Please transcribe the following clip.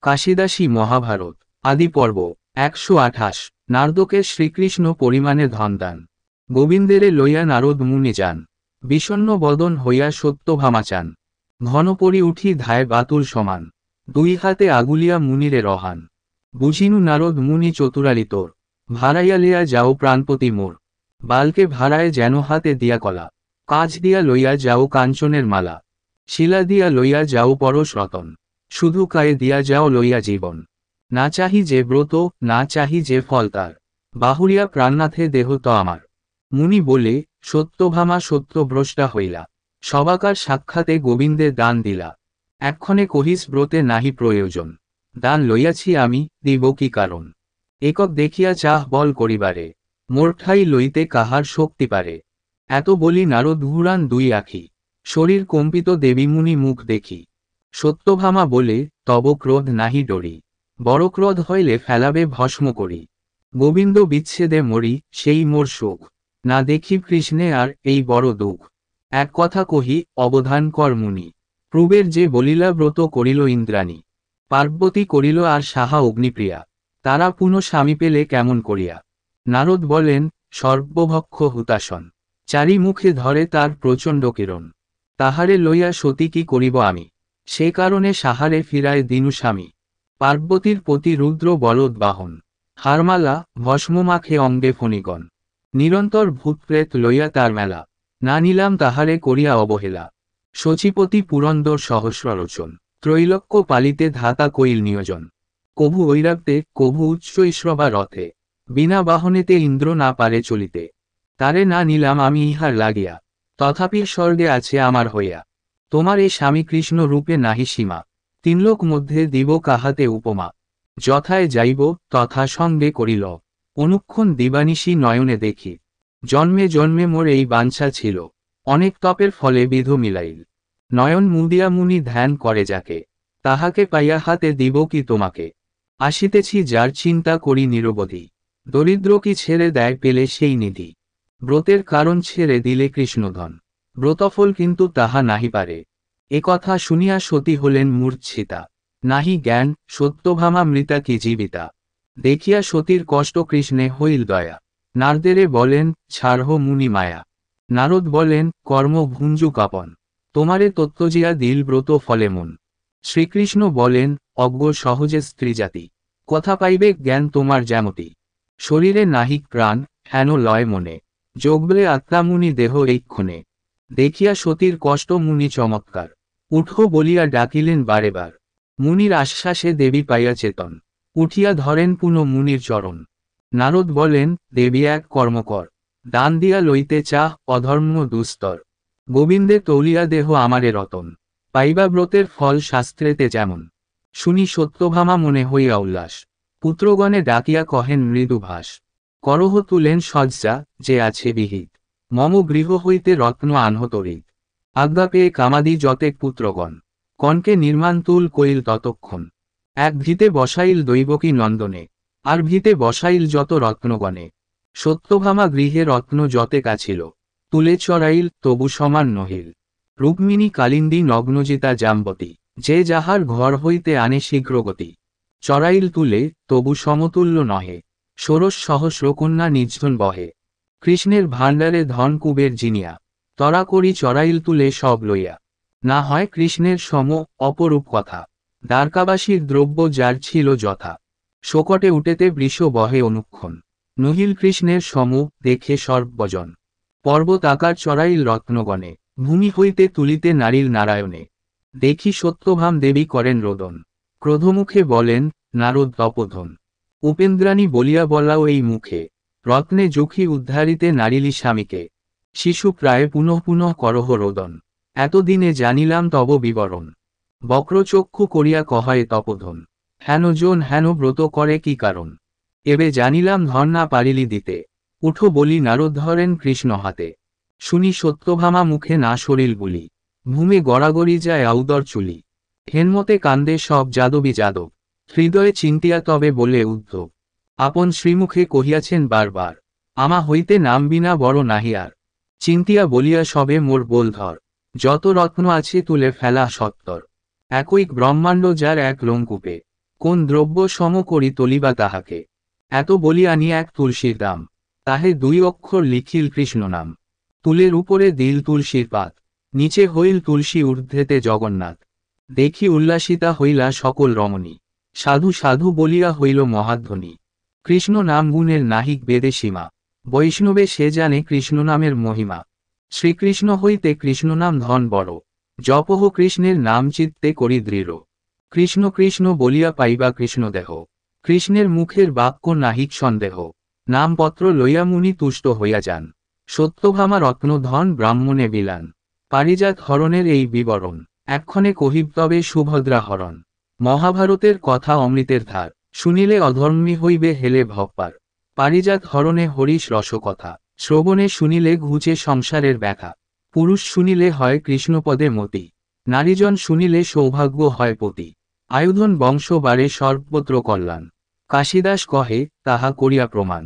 কাশিদাসী মহাভারত আদি পর্ব 128। নারদকে শ্রীকৃষ্ণ পরিমাণে ধন দান। গোবিন্দেরে লইয়া নারদ মুনি যান, বিষণ্ণ বদন হইয়া সত্যভামা চান। ঘনপরি উঠি ধায় বাতুল সমান, দুই হাতে আগুলিয়া মুনিরে রহান। বুঝিনু নারদ মুনি চতুরালি তোর, ভাড়াইয়া লিয়া যাও প্রাণপতি মোর। বালকে ভাড়ায় যেন হাতে দিয়া কলা, কাজ দিয়া লইয়া যাও কাঞ্চনের মালা। শিলা দিয়া লইয়া যাও পরশ রতন, শুধু কায়ে দিয়া যাও লইয়া জীবন। না চাহি যে ব্রত, না চাহি যে ফল তার, বাহুরিয়া প্রাণনাথে দেহ তো আমার। মুনি বলে, সত্যভামা সত্যভ্রষ্টা হইলা, সবাকার সাক্ষাতে গোবিন্দে দান দিলা। এক্ষণে কহিস ব্রতে নাহি প্রয়োজন, দান লইয়াছি আমি, দিব কি কারণ। একক দেখিয়া চাহ বল করিবারে, মোর ঠাই লইতে কাহার শক্তি পারে। এত বলি নারদ ঘুরান দুই আখি, শরীর কম্পিত দেবী মুনি মুখ দেখি। সত্যভামা বলে, তব ক্রোধ নাহি ডরি, বড় ক্রোধ হইলে ফেলাবে ভস্ম করি। গোবিন্দ বিচ্ছেদে মরি, সেই মোর শোক, না দেখি কৃষ্ণে আর এই বড় দুঃখ। এক কথা কহি, অবধান কর মুনি, পূর্বের যে বলিলা ব্রত করিল ইন্দ্রাণী। পার্বতী করিল আর সাহা অগ্নিপ্রিয়া, তারা পুনঃ স্বামী পেলে কেমন করিয়া। নারদ বলেন, সর্বভক্ষ হুতাসন, চারি মুখে ধরে তার প্রচণ্ড কিরণ। তাহারে লইয়া সতী কি করিব আমি, সে কারণে সাহারে ফিরায় দিনু স্বামী। পার্বতীর পতি রুদ্র বলদ বাহন, হারমালা ভস্ম মাখে অঙ্গে ফণিগণ। নিরন্তর ভূতপ্রেত লইয়া তার মেলা, না নিলাম তাহারে করিয়া অবহেলা। শচীপতি পুরন্দর সহস্রলোচন, ত্রৈলোক্য পালিতে ধাতা কইল নিয়োজন। কভু ঐরাব্দে, কভু উচ্চ ইশ্রবা রথে, বিনা বাহনেতে ইন্দ্র না পারে চলিতে। তারে না নিলাম আমি ইহার লাগিয়া, তথাপি স্বর্গে আছে আমার হইয়া। তোমার এ স্বামী কৃষ্ণ রূপে নাহি সীমা, তিনলোক মধ্যে দিব কাহাতে উপমা। যথায় যাইব, তথা সঙ্গে করিল, অনুক্ষণ দিবানিশি নয়নে দেখি। জন্মে জন্মে মোর এই বাঞ্ছা ছিল, অনেক তপের ফলে বিধ মিলাইল। নয়ন মুদিয়া মুনি ধ্যান করে যাকে, তাহাকে পাইয়া হাতে দিব কি তোমাকে। আসিতেছি যার চিন্তা করি নিরবধি, দরিদ্র কি ছেড়ে দেয় পেলে সেই নিধি। ব্রতের কারণ ছেড়ে দিলে কৃষ্ণধন, ব্রতফল কিন্তু তাহা নাহি পারে। এ কথা শুনিয়া সতী হলেন মূর্ছিতা, নাহি জ্ঞান, সত্যভামা মৃতা কি জীবিতা। দেখিয়া সতীর কষ্ট কৃষ্ণে হইল দয়া, নারদেরে বলেন, ছাড়হ মুনি মায়া। নারদ বলেন, কর্ম ভুঞ্জু কাপন, তোমারে তত্ত্বজিয়া দিল ব্রত ফলে মন। শ্রীকৃষ্ণ বলেন, অজ্ঞ সহজে স্ত্রীজাতি, কথা পাইবে জ্ঞান তোমার যেমতি। শরীরে নাহিক প্রাণ, হেন লয় মনে, যোগবলে আত্মা মুনি দেহ এইক্ষণে। দেখিয়া সতীর কষ্ট মুনি চমৎকার, উঠো বলিয়া ডাকিলেন বারেবার। মুনির আশ্বাসে দেবী পাইয়া চেতন, উঠিয়া ধরেন পুনঃ মুনির চরণ। নারদ বলেন, দেবী এক কর্মকর, দান দিয়া লইতে চাহ অধর্ম দুস্তর। গোবিন্দে তৌলিয়া দেহ আমারে রতন, পাইবা ব্রতের ফল শাস্ত্রেতে যেমন। শুনি সত্যভামা মনে হইয়া উল্লাস, পুত্রগণে ডাকিয়া কহেন মৃদুভাস। করহ তুলেন সজ্জা, যে আছে বিহিত, মম গৃহ হইতে রত্ন আনহ তরিত। আজ্ঞা পেয়ে কামাদি যতেক পুত্রগণ, কনকে নির্মাণ তুল কইল ততক্ষণ। এক ভিতে বসাইল দৈবকী নন্দনে, আর ভিতে বসাইল যত রত্নগণে। সত্যভামা গৃহে রত্ন যতেক আছিল, তুলে চড়াইল তবু সমান নহিল। রুক্মিণী কালিন্দী নগ্নজিতা জাম্বতী, যে যাহার ঘর হইতে আনে শীঘ্রগতি। চড়াইল তুলে, তবু সমতুল্য নহে, ষোড়শ সহস্রকন্যা নির্জন বহে। কৃষ্ণের ভাণ্ডারে ধন কুবের জিনিয়া, তরা করি চড়াইল তুলে সব লইয়া। না হয় কৃষ্ণের সম, অপরূপ কথা, দ্বারকাবাসীর দ্রব্য যার ছিল যথা। শোকটে উঠেতে বৃষ বহে অনুক্ষণ, নহিল কৃষ্ণের সম, দেখে সর্বজন। পর্বত আকার চড়াইল রত্নগণে, ভূমি হইতে তুলিতে নারীর নারায়ণে। দেখি সত্যভাম দেবী করেন রোদন, ক্রোধমুখে বলেন, নারদ তপোধন। উপেন্দ্রাণী বলিয়া বলাও এই মুখে, রত্নে যুখি উদ্ধারিতে নারিলি স্বামীকে। শিশু প্রায় পুনঃ পুনঃ করহ রোদন, এতদিনে জানিলাম তব বিবরণ। বক্রচক্ষু করিয়া কহয়ে তপোধন, হেন জন হেন ব্রত করে কি কারণ। এবে জানিলাম ধন না পারিলি দিতে, উঠো বলি নারদ ধরেন কৃষ্ণ হাতে। শুনি সত্যভামা মুখে না সরিল বলি, ভূমে গড়াগড়ি যায় আউদর চুলি। হেনমতে কান্দে সব যাদবী যাদব, হৃদয়ে চিন্তিয়া তবে বলে উদ্ধব। আপন শ্রীমুখে কহিয়াছেন বারবার, আমা হইতে নামবি না বড় নাহি আর। চিন্তিয়া বলিয়া সবে মোর বোল ধর, যত রত্ন আছে তুলে ফেলা সত্তর। একই ব্রহ্মাণ্ড যার এক লোমকূপে, কোন দ্রব্য সম করি তলিবা তাহাকে। এত বলি আনি এক তুলসীর দাম, তাহে 2 অক্ষর লিখিল কৃষ্ণ নাম। তুলের উপরে দিল তুলসীর পাত, নিচে হইল তুলসী ঊর্ধ্বেতে জগন্নাথ। দেখি উল্লাসিতা হইলা সকল রমণী, সাধু সাধু বলিয়া হইল মহাধ্বনি। কৃষ্ণ নাম গুণের নাহিক বেদে সীমা, বৈষ্ণবে সে জানে কৃষ্ণ নামের মহিমা। শ্রীকৃষ্ণ হইতে কৃষ্ণ নাম ধন বড়, জপহ কৃষ্ণের নাম চিত্তে করি দৃঢ়। কৃষ্ণ কৃষ্ণ বলিয়া পাইবা কৃষ্ণ দেহ, কৃষ্ণের মুখের বাক্য নাহিক সন্দেহ। নামপত্র লইয়া মুনি তুষ্ট হইয়া যান, সত্যভামা রত্ন ধন ব্রাহ্মণে বিলান। পারিজাত হরণের এই বিবরণ, এক্ষণে কহিব তবে সুভদ্রা হরণ। মহাভারতের কথা অমৃতের ধার, শুনিলে অধর্মী হইবে হেলে ভবপার। পারিজাত হরণে হরিশ রসকথা, শ্রবণে শুনিলে ঘুচে সংসারের ব্যথা। পুরুষ শুনিলে হয় কৃষ্ণপদে মতি, নারীজন শুনিলে সৌভাগ্য হয় পতি। আয়ুধন বংশ বাড়ে সর্বত্র কল্যাণ, কাশিদাস কহে তাহা করিয়া প্রমাণ।